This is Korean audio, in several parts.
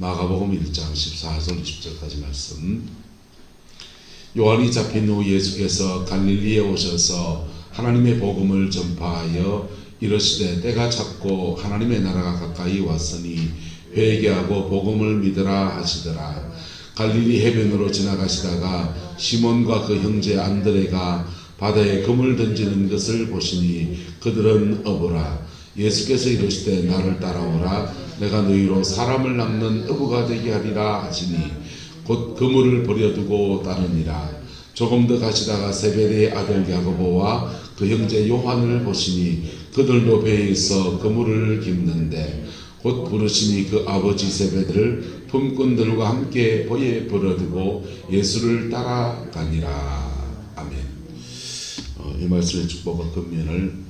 마가복음 1장 14절 20절까지 말씀. 요한이 잡힌 후 예수께서 갈릴리에 오셔서 하나님의 복음을 전파하여 이르시되 때가 찼고 하나님의 나라가 가까이 왔으니 회개하고 복음을 믿으라 하시더라. 갈릴리 해변으로 지나가시다가 시몬과 그 형제 안드레가 바다에 그물 던지는 것을 보시니 그들은 어부라. 예수께서 이르시되 나를 따라오라. 내가 너희로 사람을 낚는 어부가 되게 하리라 하시니 곧 그물을 버려두고 따르니라. 조금 더 가시다가 세베대의 아들 야고보와 그 형제 요한을 보시니 그들도 배에 있어 그물을 깁는데 곧 부르시니 그 아버지 세베대를 품꾼들과 함께 배에 버려두고 예수를 따라가니라. 아멘. 이 말씀의 축복과 금면을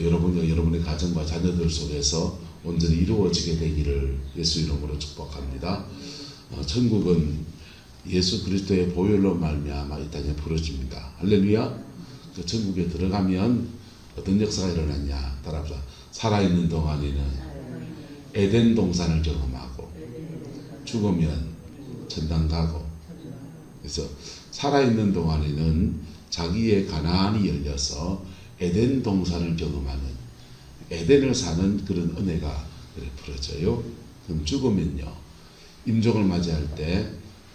여러분과 여러분의 가정과 자녀들 속에서 온전히 이루어지게 되기를 예수 이름으로 축복합니다. 천국은 예수 그리스도의 보혈로 말미암아 이 땅에 부러집니다. 할렐루야. 그 천국에 들어가면 어떤 역사가 일어났냐. 따라합시다. 살아있는 동안에는 에덴 동산을 경험하고 죽으면 천당 가고. 그래서 살아있는 동안에는 자기의 가나안이 열려서 에덴 동산을 경험하는, 에덴을 사는 그런 은혜가 부러져요. 그럼 죽으면요, 임종을 맞이할 때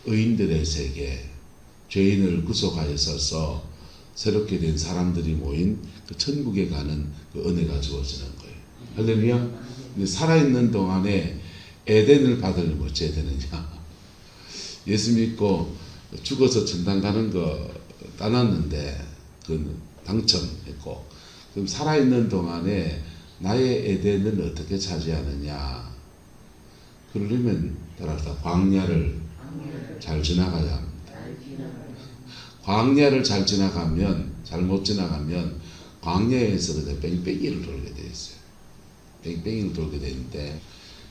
의인들의 세계, 죄인을 구속하여서 새롭게 된 사람들이 모인 그 천국에 가는 그 은혜가 주어지는 거예요. 할렐루야. 근데 살아있는 동안에 에덴을 받으려면 어찌해야 되느냐. 예수 믿고 죽어서 천당 가는 거 따놨는데 그 당첨했고, 그럼 살아있는 동안에 나의 에덴을 어떻게 차지하느냐. 그러려면 따라서 광야를 잘 지나가야 합니다. 광야를 잘 지나가면, 잘못 지나가면 광야에서 그냥 뺑뺑이를 돌게 되어 있어요. 뺑뺑이를 돌게 되는데,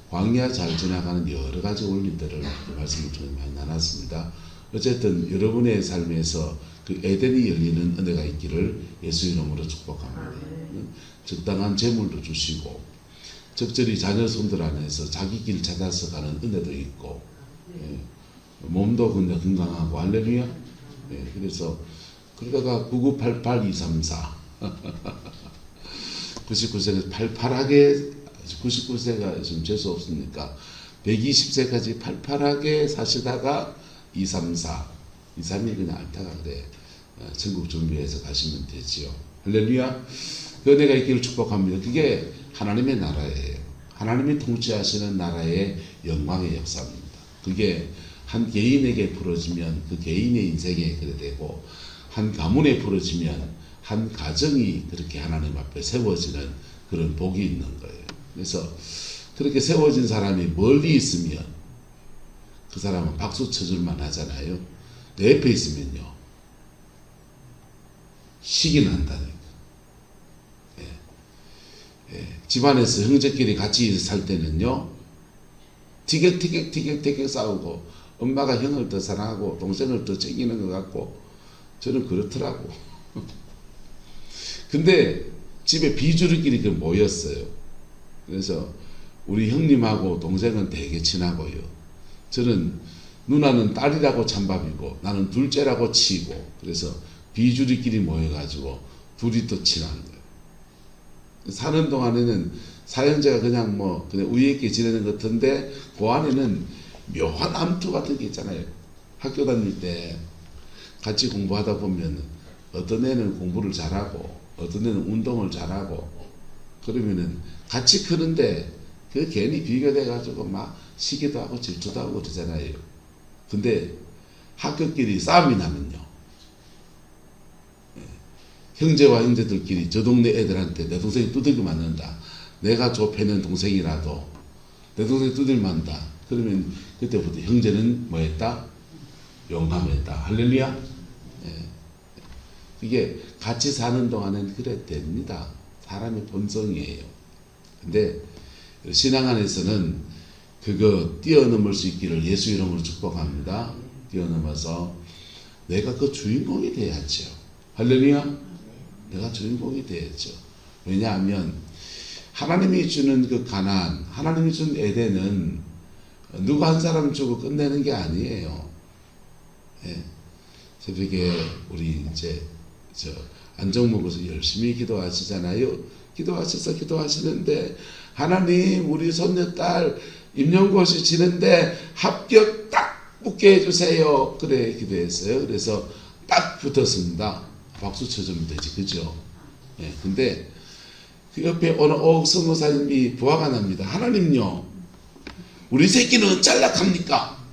광야 잘 지나가는 여러 가지 원리들을 말씀을 통해 많이 나눴습니다. 어쨌든 여러분의 삶에서 그 에덴이 열리는 은혜가 있기를 예수 이름으로 축복합니다. 적당한 재물도 주시고 적절히 자녀 손들 안에서 자기 길 찾아서 가는 은혜도 있고, 몸도 그냥 건강하고. 할렐루야. 그래서 그러다가 9988234 99세가 팔팔하게, 99세가 좀 재수 없으니까 120세까지 팔팔하게 사시다가 234 232 그냥 안타가 그래. 천국 준비해서 가시면 되지요. 할렐루야. 그 은혜가 있기를 축복합니다. 그게 하나님의 나라예요. 하나님이 통치하시는 나라의 영광의 역사입니다. 그게 한 개인에게 부러지면 그 개인의 인생에 그래 되고, 한 가문에 부러지면 한 가정이 그렇게 하나님 앞에 세워지는 그런 복이 있는 거예요. 그래서 그렇게 세워진 사람이 멀리 있으면 그 사람은 박수 쳐줄만 하잖아요. 내 옆에 있으면요, 식이 난다니까. 집안에서 형제끼리 같이 살 때는요, 티격태격 싸우고, 엄마가 형을 더 사랑하고 동생을 더 챙기는 것 같고, 저는 그렇더라고. 근데 집에 비주류끼리 모였어요. 그래서 우리 형님하고 동생은 되게 친하고요. 저는 누나는 딸이라고 찬밥이고 나는 둘째라고 치고, 그래서 비주류끼리 모여가지고 둘이 또 친한 거예요. 사는 동안에는 사형제가 그냥 그냥 위에 있게 지내는 것 같은데, 그 안에는 묘한 암투 같은 게 있잖아요. 학교 다닐 때 같이 공부하다 보면 어떤 애는 공부를 잘하고 어떤 애는 운동을 잘하고, 그러면은 같이 크는데 그 괜히 비교돼가지고 막 시기도 하고 질투도 하고 그러잖아요. 근데 학교끼리 싸움이 나면요, 형제와 형제들끼리 저 동네 애들한테 내 동생이 두들겨 맞는다, 내가 좁혀낸 동생이라도 내 동생이 두들겨 맞는다, 그러면 그때부터 형제는 뭐 했다? 용감했다. 할렐루야. 이게 같이 사는 동안은 그래 됩니다. 사람의 본성이에요. 근데 신앙 안에서는 그거 뛰어넘을 수 있기를 예수 이름으로 축복합니다. 뛰어넘어서 내가 그 주인공이 돼야죠. 할렐루야. 내가 주인공이 돼야죠. 왜냐하면 하나님이 주는 그 가나안, 하나님이 준 에덴은 누구 한 사람 주고 끝내는 게 아니에요. 예. 새벽에 우리 이제 안정목에서 열심히 기도하시잖아요. 기도하시는데 하나님 우리 손녀딸 임용고시 지는데 합격 딱 붙게 해주세요. 그래 기도했어요. 그래서 딱 붙었습니다. 박수 쳐주면 되지, 그죠? 예. 근데 그 옆에 어느 옥성교사님이 부화가 납니다. 하나님요, 우리 새끼는 짤락합니까?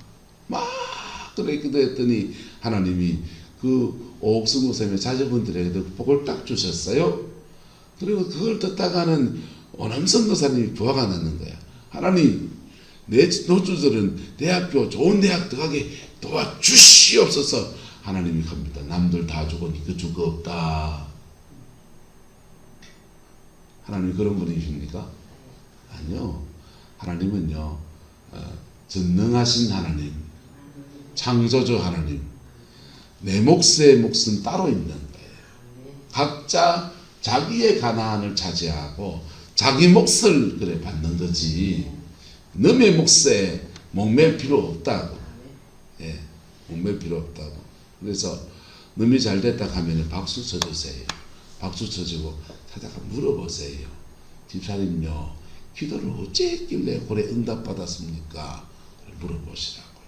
막 그래 기도했더니 하나님이 그 옥성교사님의 자녀분들에게도 복을 딱 주셨어요. 그리고 그걸 듣다가는 오남성교사님이 부화가 났는 거야. 하나님, 내 노주들은 대학교 좋은 대학 들어가게 도와주시옵소서. 하나님이 갑니다. 남들 다 죽으니 그 죽어 없다. 하나님 그런 분이십니까? 아니요. 하나님은요, 전능하신 하나님, 창조주 하나님, 내 몫의 몫은 따로 있는 거예요. 각자 자기의 가난을 차지하고 자기 몫을 그래 받는 거지. 남의 몫에 목맬 필요 없다고. 예, 목맬 필요 없다고. 그래서 남이 잘 됐다 하면 박수 쳐주세요. 박수 쳐주고 찾아가 물어보세요. 집사님요, 기도를 어째 했길래 그래 응답받았습니까? 물어보시라고요.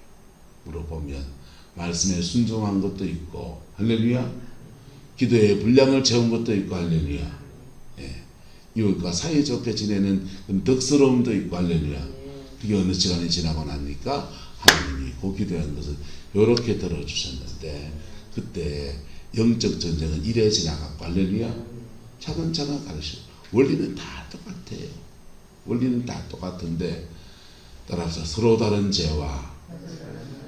물어보면 말씀에 순종한 것도 있고, 할렐루야. 기도에 분량을 채운 것도 있고, 할렐루야. 예. 이웃과 사이좋게 지내는 덕스러움도 있고, 할렐루야. 그게 어느 시간이 지나고 나니까 하나님이 그 기도한 것을 이렇게 들어주셨는데, 그때 영적 전쟁은 이래 지나갔고, 할렐루야. 차근차근 가르치고, 원리는 다 똑같아요. 원리는 다 똑같은데, 따라서 서로 다른 죄와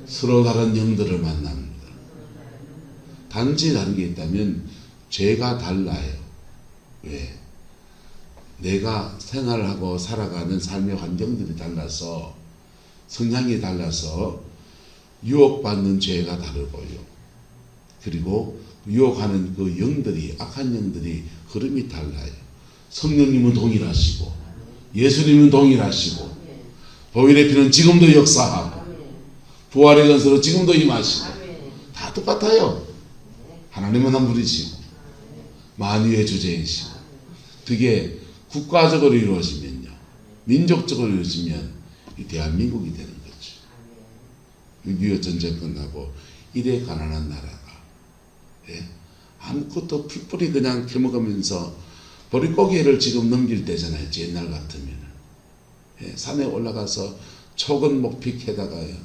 서로 다른 영들을 만납니다. 단지 다른 게 있다면 죄가 달라요. 왜? 내가 생활하고 살아가는 삶의 환경들이 달라서, 성향이 달라서 유혹받는 죄가 다르고요. 그리고 유혹하는 그 영들이, 악한 영들이 흐름이 달라요. 성령님은 동일하시고 예수님은 동일하시고 보혈의 피는 지금도 역사하고 부활의 건설은 지금도 임하시고 다 똑같아요. 하나님은 한 분이시고 만유의 주제이시고, 그게 국가적으로 이루어지면요, 민족적으로 이루어지면 이 대한민국이 되는 거죠. 6.25 전쟁 끝나고 이래 가난한 나라가, 예? 아무것도 풀뿌리 그냥 캐먹으면서 보릿고개를 지금 넘길 때잖아요. 옛날 같으면. 예? 산에 올라가서 촉은 목픽해다가요,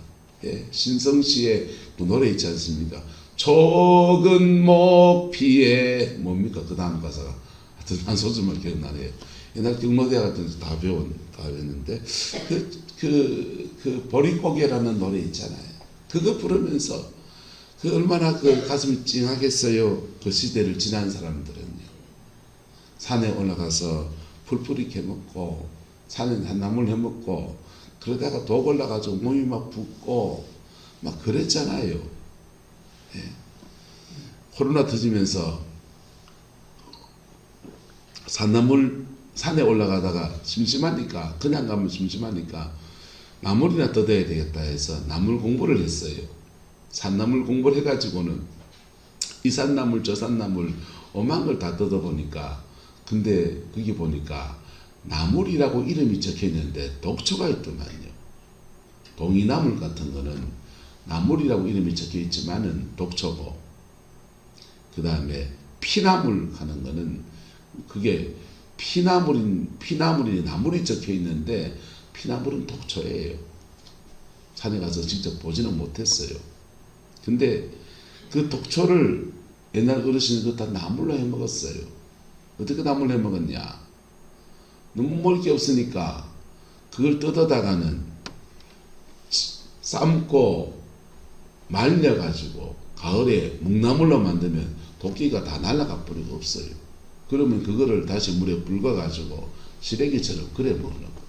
예? 신성시의 그 노래 있지 않습니까? 촉은 목피에 뭡니까? 그 다음 가사가 하여튼 한 소절만 기억나네요. 옛날 경로대 같은 데서 다 배웠는데 그 보릿고개라는 노래 있잖아요. 그거 부르면서 그 얼마나 그 가슴이 찡하겠어요. 그 시대를 지난 사람들은요. 산에 올라가서 풀뿌리 캐먹고 산에 한나물 해먹고 그러다가 독 올라가지고 몸이 막 붓고 막 그랬잖아요. 예. 코로나 터지면서 산나물 산에 올라가다가 심심하니까, 그냥 가면 심심하니까 나물이나 뜯어야 되겠다 해서 나물 공부를 했어요. 산나물 공부를 해가지고는 이 산나물 저 산나물 오만 걸 다 뜯어보니까, 근데 거기 보니까 나물이라고 이름이 적혀있는데 독초가 있더만요. 동이나물 같은 거는 나물이라고 이름이 적혀있지만은 독초고, 그 다음에 피나물 하는 거는 그게 피나물이 나물이 적혀있는데 피나물은 독초예요. 산에 가서 직접 보지는 못했어요. 근데 그 독초를 옛날 어르신이 그거 다 나물로 해먹었어요. 어떻게 나물로 해먹었냐? 너무 먹을 게 없으니까 그걸 뜯어다가는 삶고 말려가지고 가을에 묵나물로 만들면 도끼가 다 날아가 버리고 없어요. 그러면 그거를 다시 물에 불궈가지고 시래기처럼 그래 먹는 거.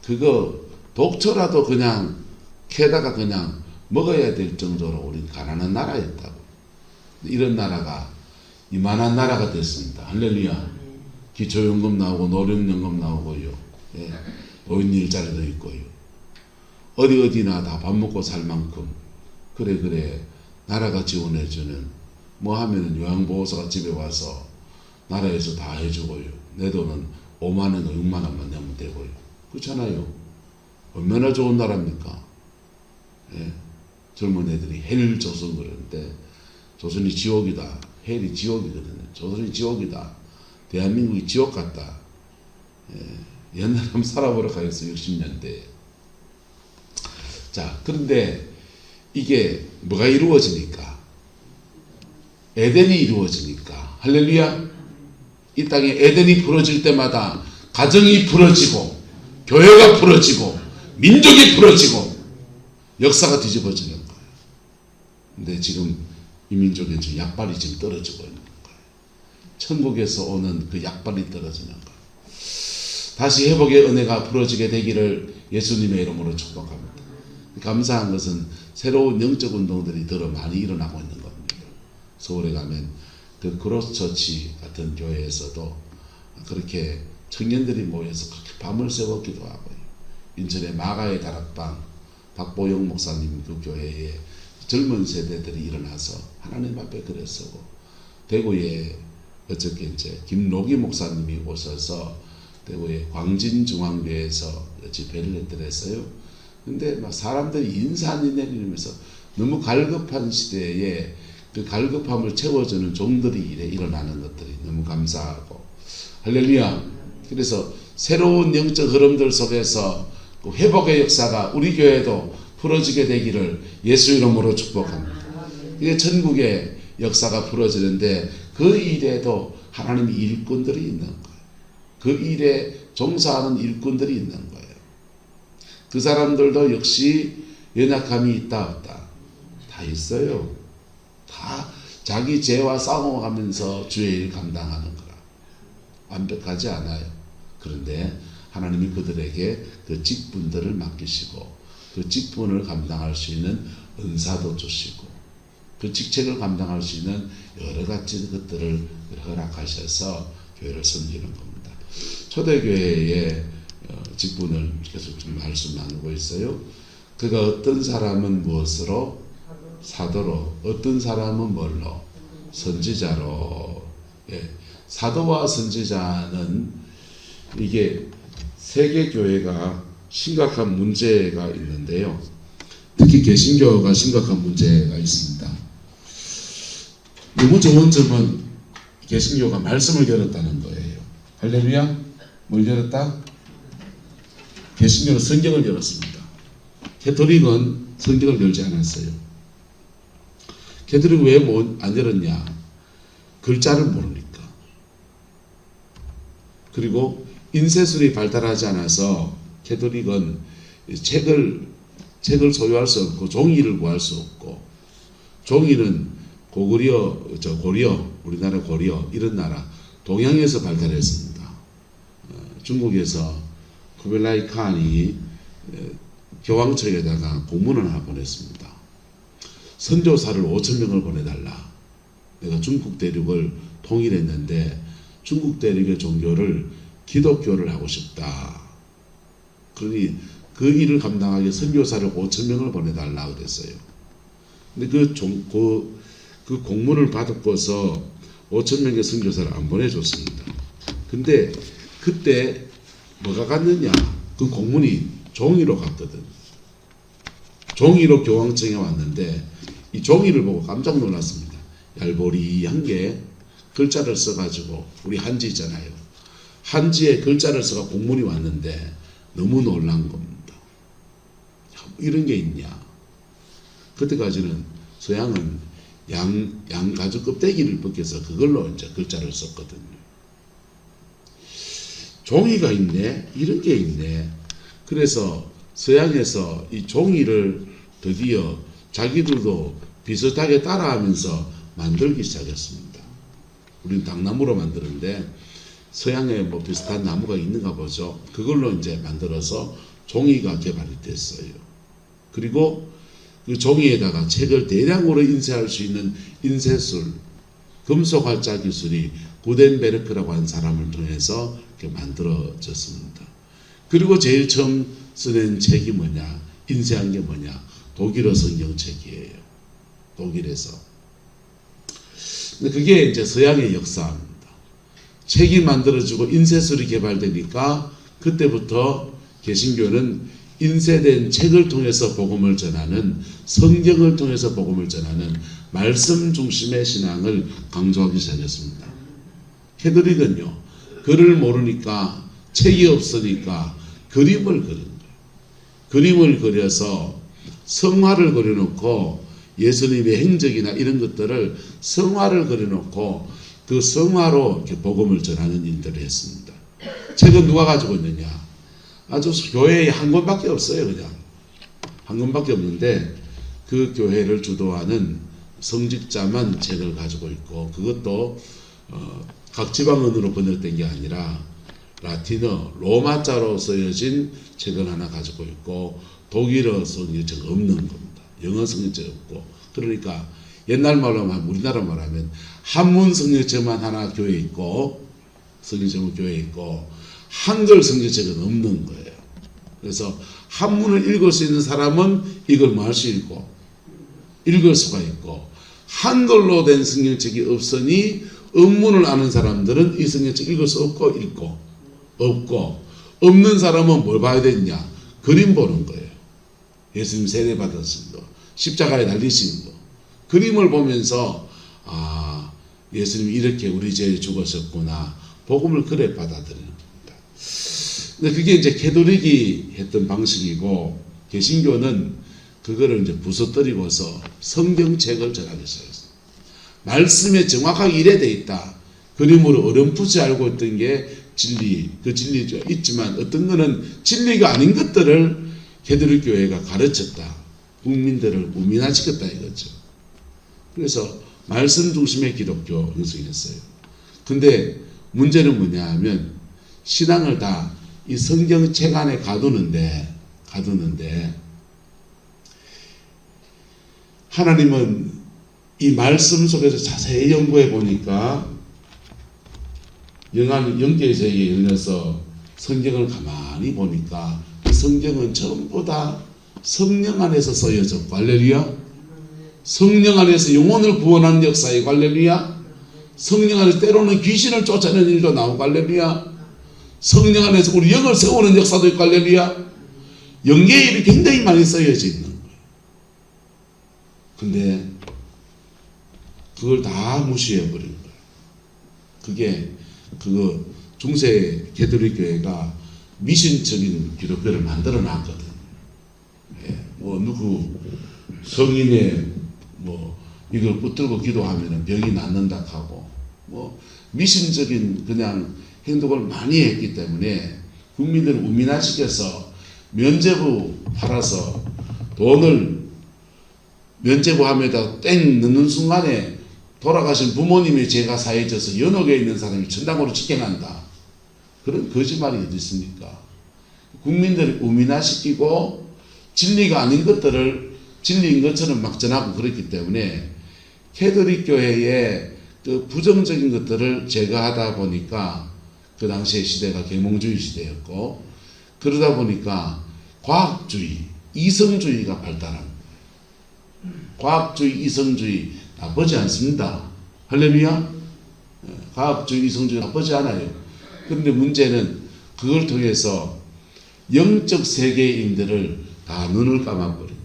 그거 독초라도 그냥 캐다가 그냥 먹어야 될 정도로 우린 가난한 나라였다고. 이런 나라가 이만한 나라가 됐습니다. 할렐루야. 기초연금 나오고 노령연금 나오고요. 예. 노인 일자리도 있고요. 어디나 다 밥 먹고 살 만큼 그래 나라가 지원해주는 뭐 하면은 요양보호사가 집에 와서 나라에서 다 해주고요. 내 돈은 5만 원, 6만 원만 내면 되고요. 그렇잖아요. 얼마나 좋은 나라입니까? 예. 젊은 애들이 헬 조선 그러는데 조선이 지옥이다. 헬이 지옥이거든요. 조선이 지옥이다. 대한민국이 지옥 같다. 예. 옛날에 한번 살아보러 가겠어요. 60년대에. 자, 그런데 이게 뭐가 이루어지니까? 에덴이 이루어지니까. 할렐루야. 이 땅에 에덴이 부러질 때마다 가정이 부러지고 교회가 부러지고 민족이 부러지고 역사가 뒤집어지는 거예요. 근데 지금 이 민족에 지금 약발이 지금 떨어지고 있는 거예요. 천국에서 오는 그 약발이 떨어지는 거예요. 다시 회복의 은혜가 부러지게 되기를 예수님의 이름으로 축복합니다. 감사한 것은 새로운 영적 운동들이 더 많이 일어나고 있는 겁니다. 서울에 가면 그 크로스처치 같은 교회에서도 그렇게 청년들이 모여서 그렇게 밤을 새워 기도하고요. 인천의 마가의 다락방 박보영 목사님 그 교회에 젊은 세대들이 일어나서 하나님 앞에 글을 쓰고, 대구에 어저께 이제 김노기 목사님이 오셔서 대구의 광진중앙교회에서 집회를 했더랬어요. 근데 막 사람들이 인산이 내리면서 너무 갈급한 시대에 그 갈급함을 채워주는 종들이 일어나는 것들이 너무 감사하고, 할렐루야. 그래서 새로운 영적 흐름들 속에서 그 회복의 역사가 우리 교회도 풀어지게 되기를 예수 이름으로 축복합니다. 이게 천국의 역사가 풀어지는데 그 일에도 하나님의 일꾼들이 있는 거예요. 그 일에 종사하는 일꾼들이 있는 거예요. 그 사람들도 역시 연약함이 있다 없다? 다 있어요. 다 자기 죄와 싸워가면서 주의 일 감당하는 거라. 완벽하지 않아요. 그런데 하나님이 그들에게 그 직분들을 맡기시고 그 직분을 감당할 수 있는 은사도 주시고 그 직책을 감당할 수 있는 여러 가지 것들을 허락하셔서 교회를 섬기는 겁니다. 초대교회의 직분을 계속 좀 말씀 나누고 있어요. 그가 어떤 사람은 무엇으로? 사도로. 어떤 사람은 뭘로? 선지자로. 예. 사도와 선지자는 이게 세계교회가 심각한 문제가 있는데요. 특히 개신교가 심각한 문제가 있습니다. 너무 좋은 점은 개신교가 말씀을 열었다는 거예요. 할렐루야. 뭘 열었다? 개신교는 성경을 열었습니다. 캐톨릭은 성경을 열지 않았어요. 캐톨릭은 왜 안 열었냐? 글자를 모르니까. 그리고 인쇄술이 발달하지 않아서 캐톨릭은 책을 소유할 수 없고 종이를 구할 수 없고, 종이는 고구려, 고려, 우리나라 고려 이런 나라 동양에서 발달했습니다. 중국에서 쿠빌라이 칸이 교황청에다가 공문을 하나 보냈습니다. 선교사를 5,000명을 보내달라. 내가 중국 대륙을 통일했는데 중국 대륙의 종교를 기독교를 하고 싶다. 그러니 그 일을 감당하기 선교사를 5,000명을 보내달라 그랬어요. 근데 그 공문을 받고서 5,000명의 선교사를 안 보내줬습니다. 근데 그때 뭐가 갔느냐? 그 공문이 종이로 갔거든. 종이로 교황청에 왔는데 이 종이를 보고 깜짝 놀랐습니다. 얄보리한 게 글자를 써가지고, 우리 한지 있잖아요. 한지에 글자를 써가 공문이 왔는데 너무 놀란 겁니다. 이런 게 있냐? 그때까지는 서양은 양 가죽 껍데기를 벗겨서 그걸로 이제 글자를 썼거든요. 종이가 있네? 이런 게 있네. 그래서 서양에서 이 종이를 드디어 자기들도 비슷하게 따라하면서 만들기 시작했습니다. 우리는 당나무로 만드는데 서양에 뭐 비슷한 나무가 있는가 보죠. 그걸로 이제 만들어서 종이가 개발이 됐어요. 그리고 그 종이에다가 책을 대량으로 인쇄할 수 있는 인쇄술, 금속 활자 기술이 구덴베르크라고 하는 사람을 통해서 이렇게 만들어졌습니다. 그리고 제일 처음 쓰는 책이 뭐냐? 인쇄한 게 뭐냐? 독일어 성경책이에요. 독일에서. 근데 그게 이제 서양의 역사입니다. 책이 만들어지고 인쇄술이 개발되니까 그때부터 개신교는 인쇄된 책을 통해서 복음을 전하는, 성경을 통해서 복음을 전하는 말씀 중심의 신앙을 강조하기 시작했습니다. 캐톨릭은요, 글을 모르니까, 책이 없으니까 그림을 그린 거예요. 그림을 그려서 성화를 그려놓고 예수님의 행적이나 이런 것들을 성화를 그려놓고 그 성화로 이렇게 복음을 전하는 일들을 했습니다. 책은 누가 가지고 있느냐? 아주 교회에 한 권밖에 없어요. 그냥 한 권밖에 없는데 그 교회를 주도하는 성직자만 책을 가지고 있고, 그것도 각 지방언어로 번역된 게 아니라 라틴어, 로마자로 쓰여진 책을 하나 가지고 있고, 독일어 성경책 없는 겁니다. 영어 성경책 없고. 그러니까 옛날 말로 하면, 우리나라 말하면 한문 성경책만 하나 교회에 있고, 성경책은 교회에 있고, 한글 성경책은 없는 거예요. 그래서 한문을 읽을 수 있는 사람은 이걸 뭐 할 수 있고, 읽을 수가 있고, 한글로 된 성경책이 없으니 음문을 아는 사람들은 이 성경책 읽을 수 없고, 읽고, 없고, 없는 사람은 뭘 봐야 되냐? 그림 보는 거예요. 예수님 세례 받으신 거, 십자가에 달리신 거, 그림을 보면서 아, 예수님이 이렇게 우리 죄에 죽으셨구나, 복음을 그래 받아들이는 겁니다. 근데 그게 이제 캐톨릭이 했던 방식이고, 개신교는 그거를 이제 부서뜨리고서 성경책을 전하기 시작했어요. 말씀에 정확하게 이래 있다. 그림으로 어렴풋이 알고 있던 게 진리, 그 진리죠. 있지만 어떤 거는 진리가 아닌 것들을 캐톨릭 교회가 가르쳤다. 국민들을 우민화시켰다 이거죠. 그래서 말씀 중심의 기독교 형성했어요. 근데 문제는 뭐냐 하면, 신앙을 다 이 성경책 안에 가두는데 하나님은 이 말씀 속에서 자세히 연구해 보니까 영계의 세계에 열려서 성경을 가만히 보니까 그 성경은 전부 다 성령 안에서 쓰여졌고, 할렐루야. 성령 안에서 영혼을 구원하는 역사에 할렐루야. 성령 안에서 때로는 귀신을 쫓아내는 일도 나오고, 할렐루야. 성령 안에서 우리 영을 세우는 역사도 있고, 할렐루야. 영계의 일이 굉장히 많이 쓰여져 있는 거예요. 근데 그걸 다 무시해 버린 거예요. 그거 중세 캐톨릭 교회가 미신적인 기독교를 만들어 놨거든요. 예, 뭐 누구 성인의 뭐 이걸 붙들고 기도하면 병이 낫는다 하고, 뭐 미신적인 그냥 행동을 많이 했기 때문에 국민들을 우민화시켜서 면죄부 팔아서 돈을 면죄부함에다 땡 넣는 순간에 돌아가신 부모님의 죄가 사해져서 연옥에 있는 사람이 천당으로 직행한다. 그런 거짓말이 어디 있습니까? 국민들을 우민화시키고 진리가 아닌 것들을 진리인 것처럼 막 전하고 그랬기 때문에 캐톨릭 교회의 그 부정적인 것들을 제거하다 보니까 그 당시의 시대가 계몽주의 시대였고, 그러다 보니까 과학주의, 이성주의가 발달한 거예요. 과학주의, 이성주의 나쁘지 않습니다. 할렐루야. 과학주의, 이성주의 나쁘지 않아요. 그런데 문제는 그걸 통해서 영적 세계인들을 다 눈을 감아버린 거예요.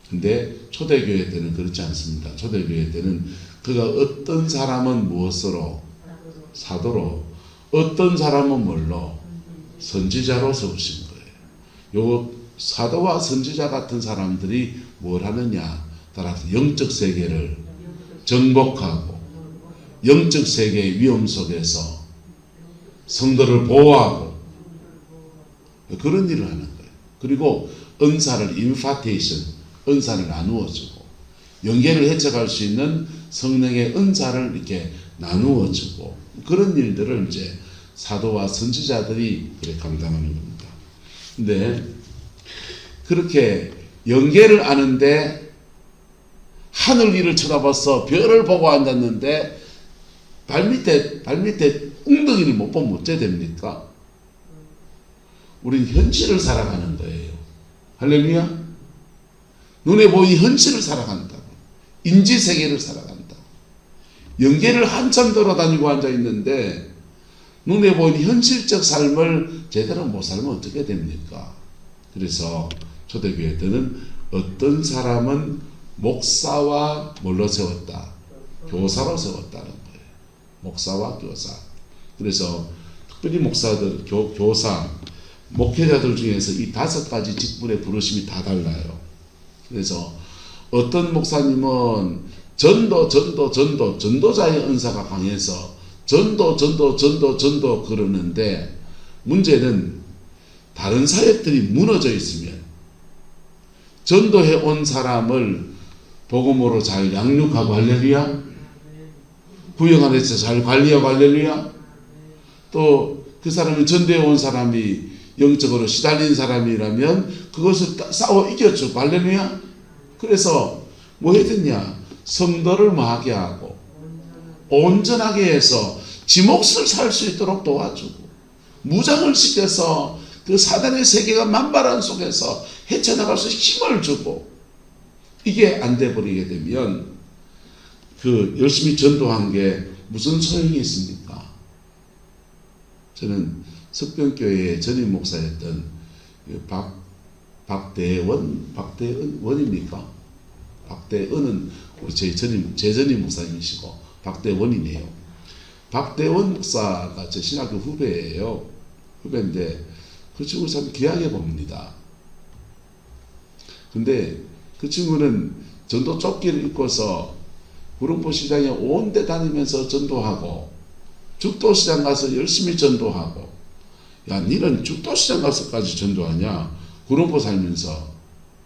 근데 초대교회 때는 그렇지 않습니다. 초대교회 때는 그가 어떤 사람은 무엇으로? 사도로, 어떤 사람은 뭘로? 선지자로 세우신 거예요. 요 사도와 선지자 같은 사람들이 뭘 하느냐? 따라서 영적 세계를 정복하고 영적 세계의 위험 속에서 성도를 보호하고 그런 일을 하는 거예요. 그리고 은사를 임파테이션, 은사를 나누어주고 영계를 해석할 수 있는 성령의 은사를 이렇게 나누어주고, 그런 일들을 이제 사도와 선지자들이 그렇게 감당하는 겁니다. 근데 그렇게 영계를 아는데 하늘 위를 쳐다봐서 별을 보고 앉았는데 발밑에 웅덩이를 못 보면 어째 됩니까? 우리는 현실을 살아가는 거예요. 할렐루야. 눈에 보이는 현실을 살아간다고. 인지세계를 살아간다. 영계를 한참 돌아다니고 앉아있는데 눈에 보이는 현실적 삶을 제대로 못 살면 어떻게 됩니까? 그래서 초대교회 때는 어떤 사람은 목사와 뭘로 세웠다? 교사로 세웠다는 거예요. 목사와 교사. 그래서 특별히 목사들, 교사, 목회자들 중에서 이 5가지 직분의 부르심이 다 달라요. 그래서 어떤 목사님은 전도자의 은사가 강해서 전도 그러는데 문제는 다른 사역들이 무너져 있으면 전도해 온 사람을 복음으로 잘 양육하고 할렐루야, 구역 안에서 잘 관리하고 할렐루야, 또 그 사람이 전도해 온 사람이 영적으로 시달린 사람이라면 그것을 싸워 이겨주고 할렐루야. 그래서 뭐 해야 되냐, 성도를 뭐하게 하고 온전하게 해서 지 몫을 살 수 있도록 도와주고 무장을 시켜서 그 사단의 세계가 만발한 속에서 헤쳐나갈 수 힘을 주고, 이게 안 돼 버리게 되면 그 열심히 전도한 게 무슨 소용이 있습니까? 저는 석병교회의 전임 목사였던 박대원입니까? 박대은은 우리 제 전임 목사님이시고 박대원이네요. 박대원 목사가 제 신학교 후배예요. 후배인데 그 친구 참 귀하게 봅니다. 근데 그 친구는 전도 조끼를 입고서 구릉포 시장에 온 데 다니면서 전도하고 죽도시장 가서 열심히 전도하고, 야, 니는 죽도시장 가서까지 전도하냐? 구릉포 살면서.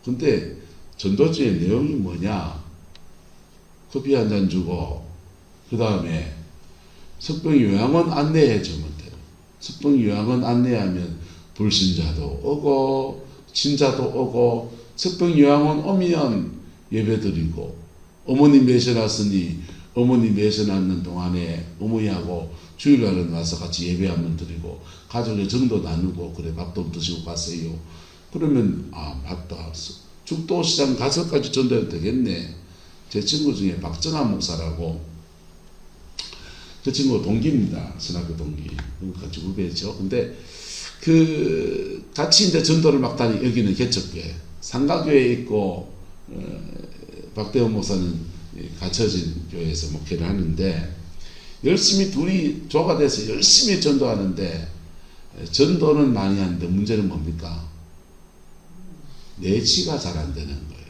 근데 전도지의 내용이 뭐냐? 커피 한 잔 주고 그 다음에 석병요양원 안내해 주면 돼요. 석병요양원 안내하면 불신자도 오고 신자도 오고, 석병요양원 오면 예배드리고, 어머니 매셔놨으니 어머니 매셔놨는 동안에 어머니하고 주일날은 와서 같이 예배 한번 드리고 가족의 정도 나누고 그래 밥도 드시고 가세요. 그러면 아 맞다, 죽도시장 가서까지 전도해도 되겠네. 제 친구 중에 박정환 목사라고, 그 친구가 동기입니다. 신학교 동기. 같이 후배죠. 근데 그 같이 이제 전도를 막 다니, 여기는 개척교회 상가교회에 있고 박대원 목사는 갇혀진 교회에서 목회를 하는데, 열심히 둘이 조가 돼서 열심히 전도하는데, 전도는 많이 하는데 문제는 뭡니까? 내치가 잘 안 되는 거예요.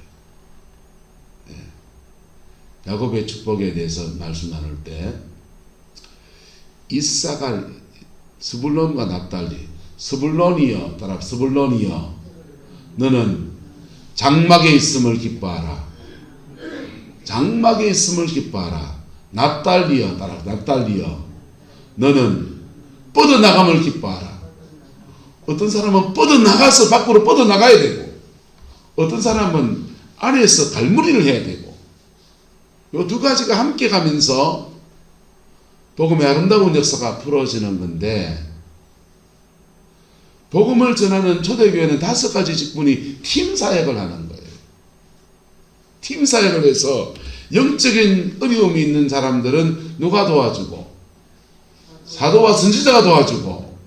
네. 야곱의 축복에 대해서 말씀 나눌 때 이사갈, 스불론과 납달리, 스불론이여, 따라 스불론이여, 너는 장막에 있음을 기뻐하라. 장막에 있음을 기뻐하라. 납달리여, 따라 납달리여, 너는 뻗어나감을 기뻐하라. 어떤 사람은 뻗어나가서 밖으로 뻗어나가야 되고, 어떤 사람은 안에서 갈무리를 해야 되고, 이 두 가지가 함께 가면서 복음의 아름다운 역사가 풀어지는 건데, 복음을 전하는 초대교회는 5가지 직분이 팀 사역을 하는 거예요. 팀 사역을 해서 영적인 어려움이 있는 사람들은 누가 도와주고, 사도와 선지자가 도와주고,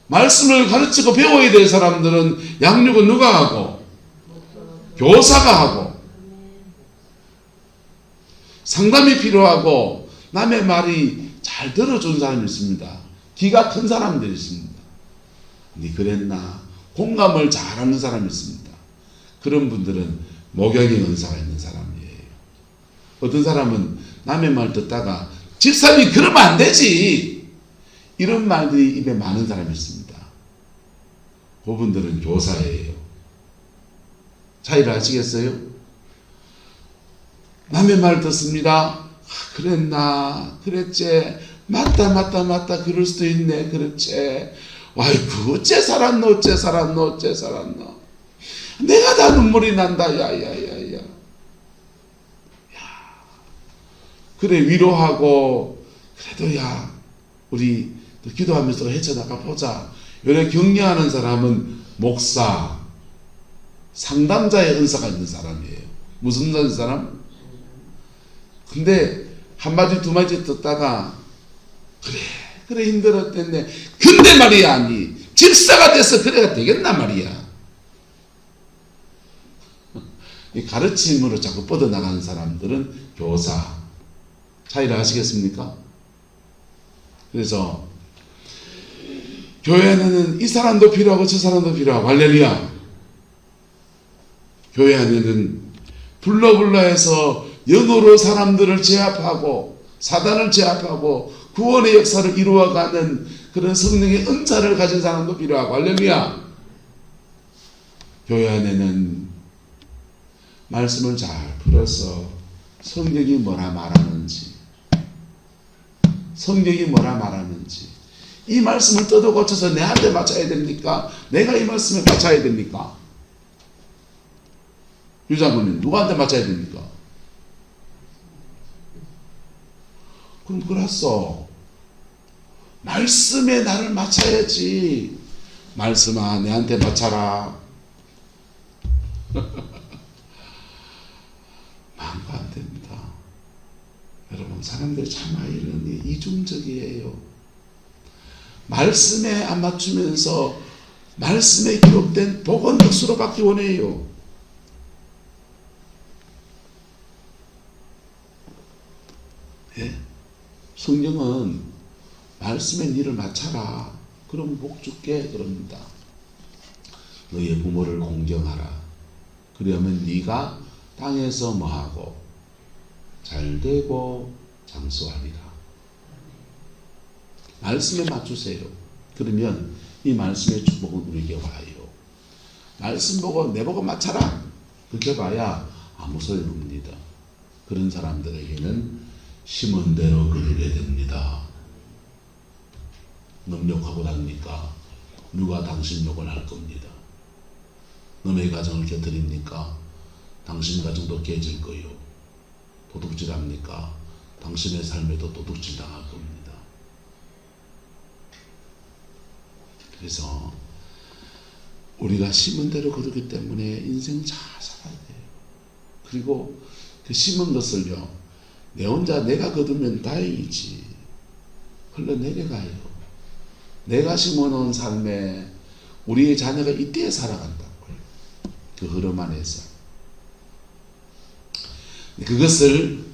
말씀을 가르치고 배워야 될 사람들은 양육은 누가 하고? 교사가 하고. 상담이 필요하고 남의 말이 잘 들어준 사람이 있습니다. 기가 큰 사람들이 있습니다. 니 그랬나? 공감을 잘하는 사람이 있습니다. 그런 분들은 목양의 은사가 있는 사람이에요. 어떤 사람은 남의 말 듣다가 집사님이 그러면 안 되지, 이런 말들이 입에 많은 사람이 있습니다. 그분들은 교사예요. 차이를 아시겠어요? 남의 말 듣습니다. 그랬나? 그랬지? 맞다 그럴 수도 있네. 그렇지? 와이프 어째 살았노? 내가 다 눈물이 난다. 야야야야. 그래, 위로하고, 그래도 야 우리 기도하면서 헤쳐나가 보자. 요래 격려하는 사람은 목사, 상담자의 은사가 있는 사람이에요. 무슨 은사 있는 사람? 근데 한마디 두마디 듣다가 그래 힘들었겠네. 근데 말이야, 아니 집사가 돼서 그래가 되겠나 말이야. 이 가르침으로 자꾸 뻗어나가는 사람들은 교사. 차이를 아시겠습니까? 그래서 교회 안에는 이 사람도 필요하고 저 사람도 필요하고, 할렐루야. 교회 안에는 불러 해서 영으로 사람들을 제압하고 사단을 제압하고 구원의 역사를 이루어가는 그런 성령의 은사를 가진 사람도 필요하고, 할렐루야. 교회 안에는 말씀을 잘 풀어서 성경이 뭐라 말하는지, 성경이 뭐라 말하는지, 이 말씀을 뜯어 고쳐서 내한테 맞춰야 됩니까? 내가 이 말씀에 맞춰야 됩니까? 유장군님, 누구한테 맞춰야 됩니까? 그럼 그랬어. 말씀에 나를 맞춰야지. 말씀아, 내한테 맞춰라. 말도 안 됩니다. 여러분, 사람들이 참 이런 이중적이에요. 말씀에 안 맞추면서 말씀에 기록된 복은 덕수로 받기 원해요. 예? 성경은 말씀에 니를 맞춰라. 그럼 복 줄게 그럽니다. 너의 부모를 공경하라. 그러면 네가 땅에서 뭐하고 잘되고 장수하리라. 말씀에 맞추세요. 그러면 이 말씀의 축복은 우리에게 와요. 말씀 보고 내 보고 맞춰라. 그렇게 봐야 아무 소용없습니다. 그런 사람들에게는 심은 대로 거두게 됩니다. 능력하고 다닙니까? 누가 당신 욕을 할 겁니다. 너의 가정을 깨뜨립니까? 당신 가정도 깨질 거요. 도둑질합니까? 당신의 삶에도 도둑질 당할 겁니다. 그래서 우리가 심은 대로 거두기 때문에 인생 잘 살아야 돼요. 그리고 그 심은 것을요, 내 혼자 내가 거두면 다행이지 흘러내려가요. 내가 심어놓은 삶에 우리의 자녀가 이때에 살아간다고요. 그 흐름 안에서. 그것을,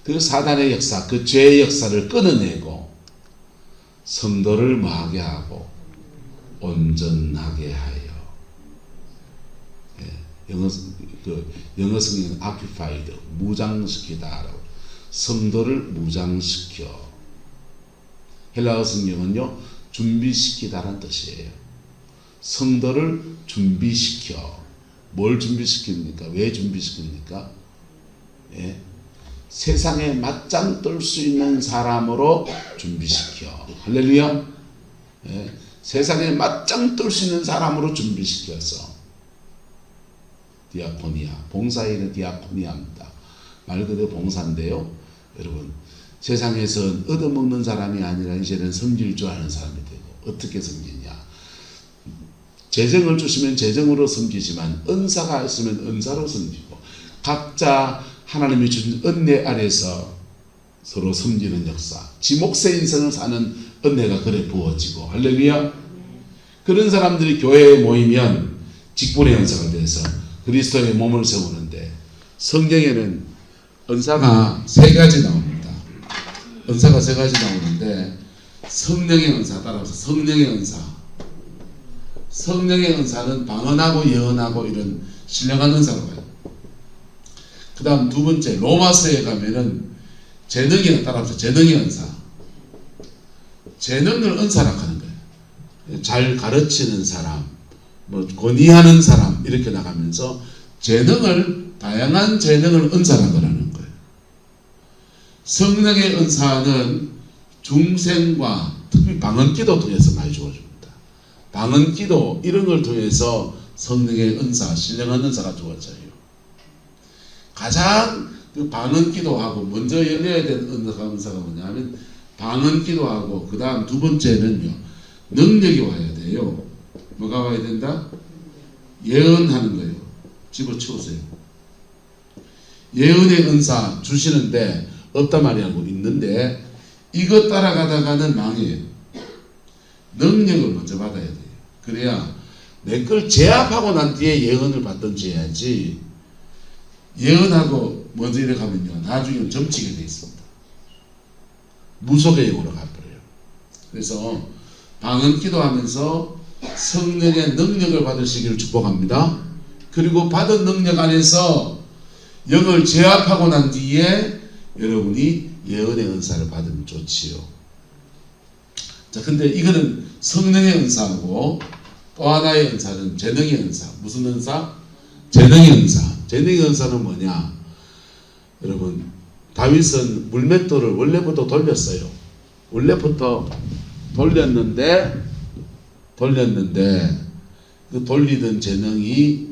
그 사단의 역사, 그 죄의 역사를 끊어내고 성도를 뭐하게 하고 온전하게 하여. 예, 영어 성경은 occupied, 무장시키다라고. 성도를 무장시켜. 헬라어 성경은요, 준비시키다라는 뜻이에요. 성도를 준비시켜. 뭘 준비시킵니까? 왜 준비시킵니까? 예? 세상에 맞짱 뜰 수 있는 사람으로 준비시켜. 할렐루야. 예? 세상에 맞짱 뜰 수 있는 사람으로 준비시켜서. 디아코니아, 봉사에는 디아코니아입니다. 말 그대로 봉사인데요, 여러분, 세상에서 얻어먹는 사람이 아니라 이제는 섬길 줄 아는 사람이 되고. 어떻게 섬기냐? 재정을 주시면 재정으로 섬기지만 은사가 있으면 은사로 섬기고, 각자 하나님이 주신 은혜 아래서 서로 섬기는 역사, 지 몫의 인생을 사는 은혜가 그래 부어지고. 할렐루야. 그런 사람들이 교회에 모이면 직분의 연사가 돼서 그리스도의 몸을 세우는데, 성경에는 은사가 세 가지 나옵니다. 은사가 세 가지 나오는데, 성령의 은사, 따라서 성령의 은사. 성령의 은사는 방언하고 예언하고 이런 신령한 은사로 가요. 그 다음 두 번째, 로마서에 가면은 재능의, 따라서 재능의 은사. 재능을 은사라고 하는 거예요. 잘 가르치는 사람, 뭐 권위하는 사람, 이렇게 나가면서 재능을, 다양한 재능을 은사라고 하는 거예요. 성령의 은사는 중생과 특히 방언기도 통해서 많이 주어집니다. 방언기도 이런 걸 통해서 성령의 은사, 신령한 은사가 주어져요. 가장 그 방언기도하고 먼저 열려야 되는 은사가 뭐냐면 방언기도하고, 그 다음 두 번째는요, 능력이 와야 돼요. 뭐가 와야 된다? 예언하는 거예요. 집어치우세요. 예언의 은사 주시는데 없단 말이라고 있는데 이것 따라가다가는 망해요. 능력을 먼저 받아야 돼요. 그래야 내 걸 제압하고 난 뒤에 예언을 받든지 해야지, 예언하고 먼저 이렇게 하면요 나중에 점치게 돼 있습니다. 무속의 영으로 가버려요. 그래서 방언 기도하면서 성령의 능력을 받으시기를 축복합니다. 그리고 받은 능력 안에서 영을 제압하고 난 뒤에 여러분이 예언의 은사를 받으면 좋지요. 자, 근데 이거는 성령의 은사고 또 하나의 은사는 재능의 은사. 무슨 은사? 재능의 은사. 재능의 은사는 뭐냐? 여러분, 다윗은 물맷돌을 원래부터 돌렸어요. 원래부터 돌렸는데 그 돌리던 재능이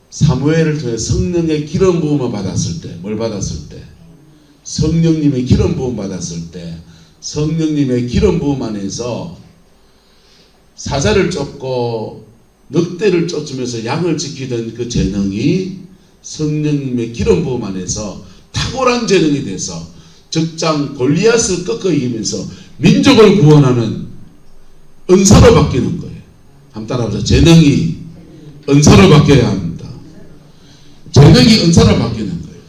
사무엘을 통해 성령의 기름 부음을 받았을 때, 뭘 받았을 때? 성령님의 기름 부음 받았을 때, 성령님의 기름 부음 안에서 사자를 쫓고 늑대를 쫓으면서 양을 지키던 그 재능이 성령님의 기름 부음 안에서 탁월한 재능이 돼서 적장 골리앗을 꺾어 이기면서 민족을 구원하는 은사로 바뀌는 거예요. 한번 따라해보세요. 재능이 은사로 바뀌어야 합니다. 재능이 은사로 바뀌는 거예요.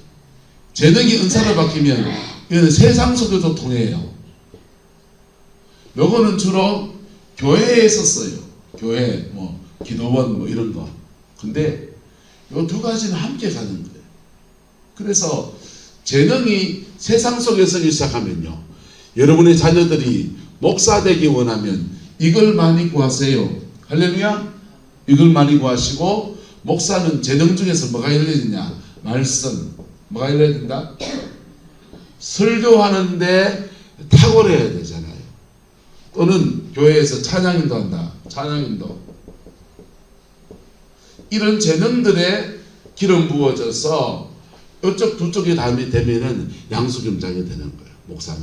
재능이 은사로 바뀌면 이거는 세상 속에도 통해요. 요거는 주로 교회에 썼어요. 교회, 뭐 기도원 뭐 이런 거. 근데 요 두 가지는 함께 가는 거예요. 그래서 재능이 세상 속에 서기 시작하면요, 여러분의 자녀들이 목사 되기 원하면 이걸 많이 구하세요. 할렐루야. 이걸 많이 구하시고, 목사는 재능 중에서 뭐가 열려야 되냐? 말씀. 뭐가 열려야 된다? 설교하는데 탁월해야 되잖아요. 또는 교회에서 찬양인도 한다. 찬양인도. 이런 재능들에 기름 부어져서 이쪽 두 쪽이 담이 되면은 양수겸장이 되는 거예요. 목사는.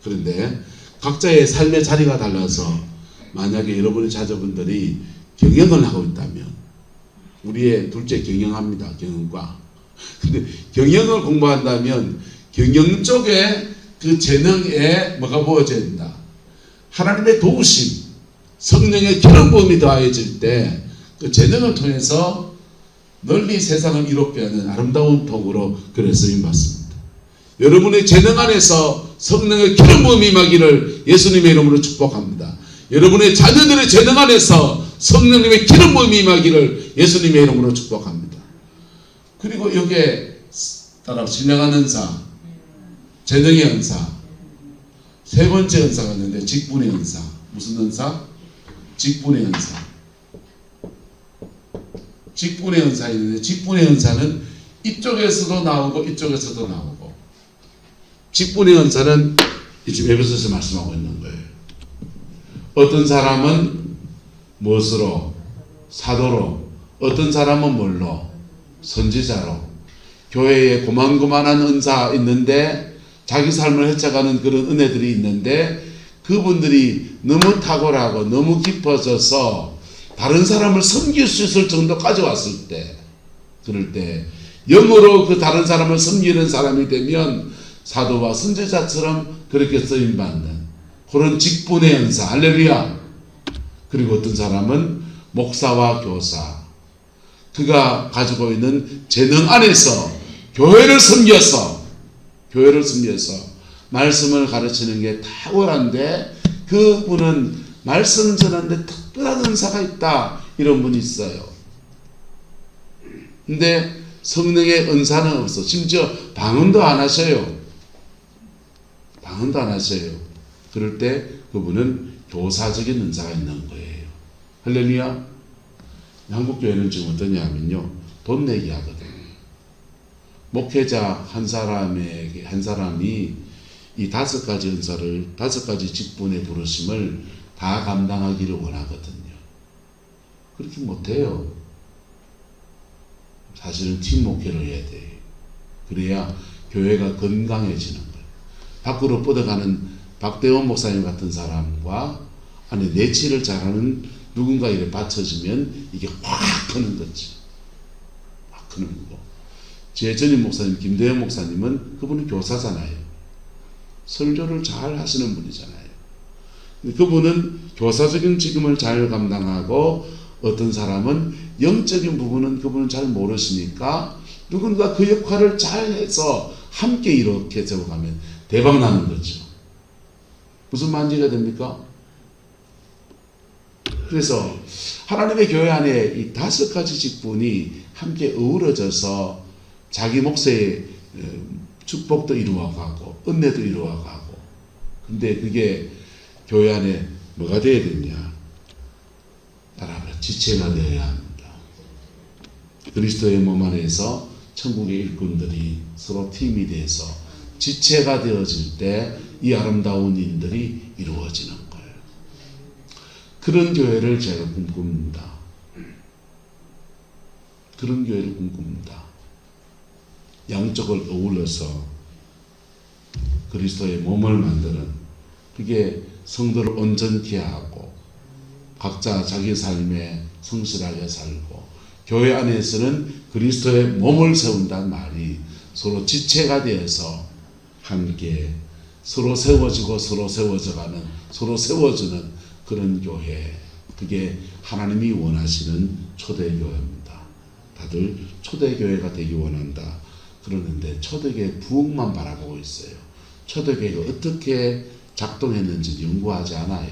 그런데 각자의 삶의 자리가 달라서 만약에 여러분의 자녀분들이 경영을 하고 있다면, 우리의 둘째 경영합니다. 경영과. 근데 경영을 공부한다면 경영 쪽에 그 재능에 뭐가 부어져야 된다? 하나님의 도우심, 성령의 기름 부음이 더해질 때 그 재능을 통해서 널리 세상을 이롭게 하는 아름다운 통으로 그래 쓰임받습니다. 여러분의 재능 안에서 성령의 기름 부음이 임하기를 예수님의 이름으로 축복합니다. 여러분의 자녀들의 재능 안에서 성령님의 기름 부음이 임하기를 예수님의 이름으로 축복합니다. 그리고 여기에 따라 신령한 은사, 재능의 은사, 세 번째 은사가 있는데 직분의 은사. 무슨 은사? 직분의 은사. 직분의 은사가 있는데, 직분의 은사는 이쪽에서도 나오고 이쪽에서도 나오고, 직분의 은사는 지금 에베소서에서 말씀하고 있는 거예요. 어떤 사람은 무엇으로? 사도로. 어떤 사람은 뭘로? 선지자로. 교회에 고만고만한 은사 있는데 자기 삶을 헤쳐가는 그런 은혜들이 있는데, 그분들이 너무 탁월하고 너무 깊어져서 다른 사람을 섬길 수 있을 정도까지 왔을 때, 그럴 때 영으로 그 다른 사람을 섬기는 사람이 되면 사도와 선지자처럼 그렇게 쓰임받는 그런 직분의 은사. 할렐루야. 그리고 어떤 사람은 목사와 교사, 그가 가지고 있는 재능 안에서 교회를 섬겨서 말씀을 가르치는 게 탁월한데, 그분은 말씀 전하는데 특별한 은사가 있다, 이런 분이 있어요. 근데 성령의 은사는 없어. 심지어 방언도 안 하셔요. 그럴 때 그분은 교사적인 은사가 있는 거예요. 할렐루야. 한국교회는 지금 어떠냐 하면요, 돈 내기 하거든요. 목회자 한 사람이 이 5가지 은사를, 5가지 직분의 부르심을 다 감당하기를 원하거든요. 그렇게 못해요. 사실은 팀 목회를 해야 돼요. 그래야 교회가 건강해지는 거예요. 밖으로 뻗어가는 박대원 목사님 같은 사람과 안에 내치를 잘하는 누군가 이렇게 받쳐주면 이게 확 크는 거지. 확 크는 거고. 제 전임 목사님 김대현 목사님은 그분은 교사잖아요. 설교를 잘 하시는 분이잖아요. 그분은 교사적인 직임을 잘 감당하고 어떤 사람은 영적인 부분은 그분은 잘 모르시니까 누군가 그 역할을 잘 해서 함께 이렇게 적어가면 대박 나는 거죠. 무슨 말인지가 됩니까? 그래서 하나님의 교회 안에 이 5가지 직분이 함께 어우러져서 자기 몫의 축복도 이루어가고 은혜도 이루어가고, 근데 그게 교회 안에 뭐가 되어야 되냐? 따라하라. 지체가 되어야 합니다. 그리스도의 몸 안에서 천국의 일꾼들이 서로 팀이 돼서 지체가 되어질 때 이 아름다운 일들이 이루어지는 거예요. 그런 교회를 제가 꿈꿉니다. 그런 교회를 꿈꿉니다. 양쪽을 어울러서 그리스도의 몸을 만드는, 그게 성도를 온전케 하고 각자 자기 삶에 성실하게 살고, 교회 안에서는 그리스도의 몸을 세운다는 말이 서로 지체가 되어서 함께 서로 세워지고 서로 세워져가는, 서로 세워주는 그런 교회, 그게 하나님이 원하시는 초대교회입니다. 다들 초대교회가 되기 원한다 그러는데 초대교회 부흥만 바라보고 있어요. 초대교회가 어떻게 작동했는지 연구하지 않아요.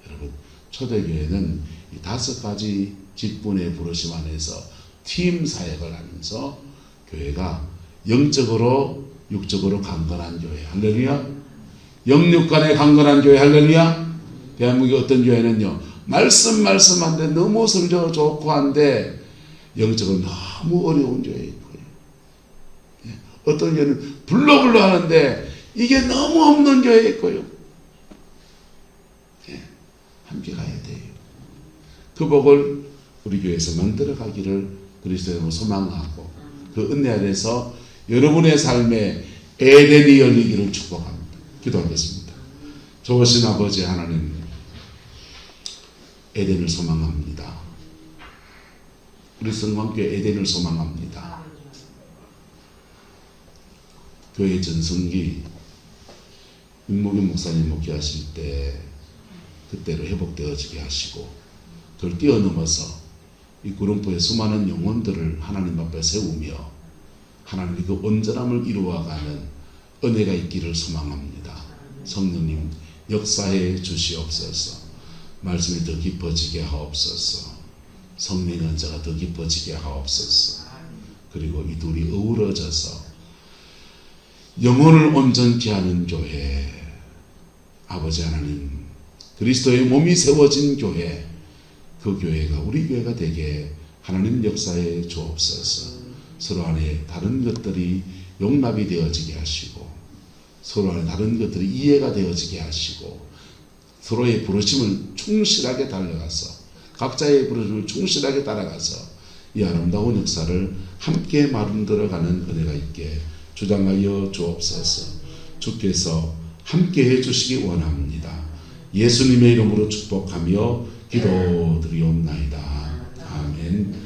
여러분, 초대교회는 이 5가지 직분의 부르심 안에서 팀 사역을 하면서 교회가 영적으로 육적으로 강건한 교회. 할렐루야. 영육간에 강건한 교회. 할렐루야. 대한민국의 어떤 교회는요, 말씀한데 너무 설교 좋고 한데 영적으로 너무 어려운 교회 있고요. 어떤 교회는 불러 하는데 이게 너무 없는 교회 있고요. 함께 가야 돼요. 그 복을 우리 교회에서 만들어가기를 그리스도로 소망하고, 그 은혜 안에서 여러분의 삶에 에덴이 열리기를 축복합니다. 기도하겠습니다. 좋으신 아버지 하나님, 에덴을 소망합니다. 우리 성광교회 에덴을 소망합니다. 교회 전성기 윤목윤 목사님 목회하실 때 그때로 회복되어지게 하시고, 그걸 뛰어넘어서 이 구름포의 수많은 영혼들을 하나님 앞에 세우며 하나님의 그 온전함을 이루어가는 은혜가 있기를 소망합니다. 성령님 역사해 주시옵소서. 말씀이 더 깊어지게 하옵소서. 성령의 은사가 더 깊어지게 하옵소서. 그리고 이 둘이 어우러져서 영혼을 온전케 하는 교회, 아버지 하나님, 그리스도의 몸이 세워진 교회, 그 교회가 우리 교회가 되게 하나님 역사에 주옵소서. 서로 안에 다른 것들이 용납이 되어지게 하시고, 서로 안에 다른 것들이 이해가 되어지게 하시고, 서로의 부르심을 충실하게 달려가서, 각자의 부르심을 충실하게 따라가서 이 아름다운 역사를 함께 만들어가는 은혜가 있게 주장하여 주옵소서. 주께서 함께 해주시기 원합니다. 예수님의 이름으로 축복하며 기도드리옵나이다. 아멘.